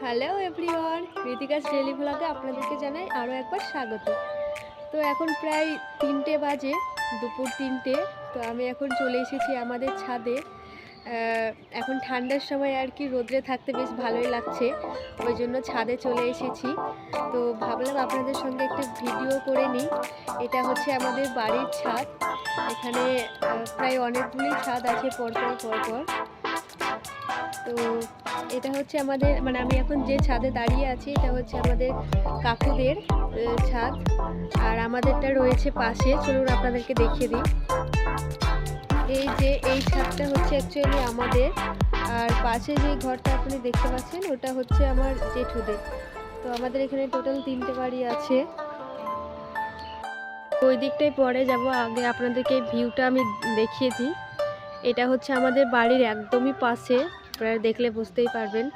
Hello everyone, ঋতিকাস daily ভ্লগে আপনাদেরকে জানাই আরও একবার স্বাগত। তো এখন প্রায় 3টে বাজে, দুপুর 3টে। তো আমি এখন চলে এসেছি আমাদের ছাদে। এখন ঠান্ডার সময় আর কি রোদ্রে থাকতে বেশ ভালোই লাগছে, ওই জন্য ছাদে চলে এসেছি। তো ভাবলাম আপনাদের সঙ্গে একটু ভিডিও করে নিই। এটা হচ্ছে আমাদের বাড়ির ছাদ। এখানে প্রায় অনেকগুলি ছাদ আছে পরপর। তো এটা হচ্ছে আমাদের, মানে আমি এখন যে ছাদে দাঁড়িয়ে আছি এটা হচ্ছে আমাদের কাকুদের ছাদ, আর আমাদেরটা রয়েছে পাশে। চলুন আপনাদেরকে দেখিয়ে দিই। এই যে এই ছাদটা হচ্ছে অ্যাকচুয়ালি আমাদের, আর পাশে যে ঘরটা আপনি দেখতে পাচ্ছেন ওটা হচ্ছে আমার জেঠুদের। তো আমাদের এখানে টোটাল 3টে বাড়ি আছে। ওই দিকটাই পরে যাব, আগে আপনাদেরকে এই ভিউটা আমি দেখিয়ে দিই। এটা হচ্ছে আমাদের বাড়ির একদমই পাশে, আপনারা দেখলে বুঝতেই পারবেন।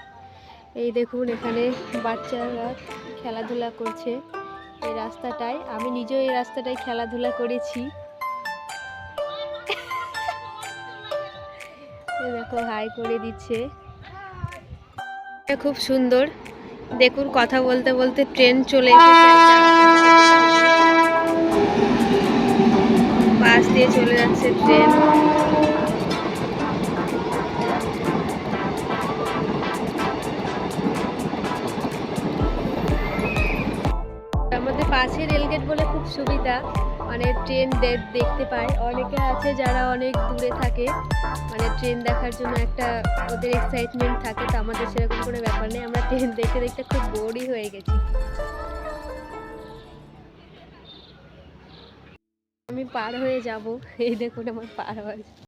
এই দেখুন এখানে বাচ্চারা খেলাধুলা করছে এই রাস্তাটায়। আমি নিজেও এই রাস্তাটায় খেলাধুলা করেছি। দেখো হাই করে দিচ্ছে, খুব সুন্দর। দেখুন কথা বলতে বলতে ট্রেন চলে এসেছে, পাশ দিয়ে চলে যাচ্ছে ট্রেন। আমাদের পাশে রেলগেট বলে খুব সুবিধা, মানে ট্রেন দেখতে পায়। অনেকে আছে যারা অনেক দূরে থাকে, মানে ট্রেন দেখার জন্য একটা ওদের এক্সাইটমেন্ট থাকে। তো আমাদের সেরকম কোনো ব্যাপার নেই, আমরা ট্রেন দেখতে দেখতে খুব বোরই হয়ে গেছি। আমি পার হয়ে যাব, এই দেখুন আমার পার হয়েছে।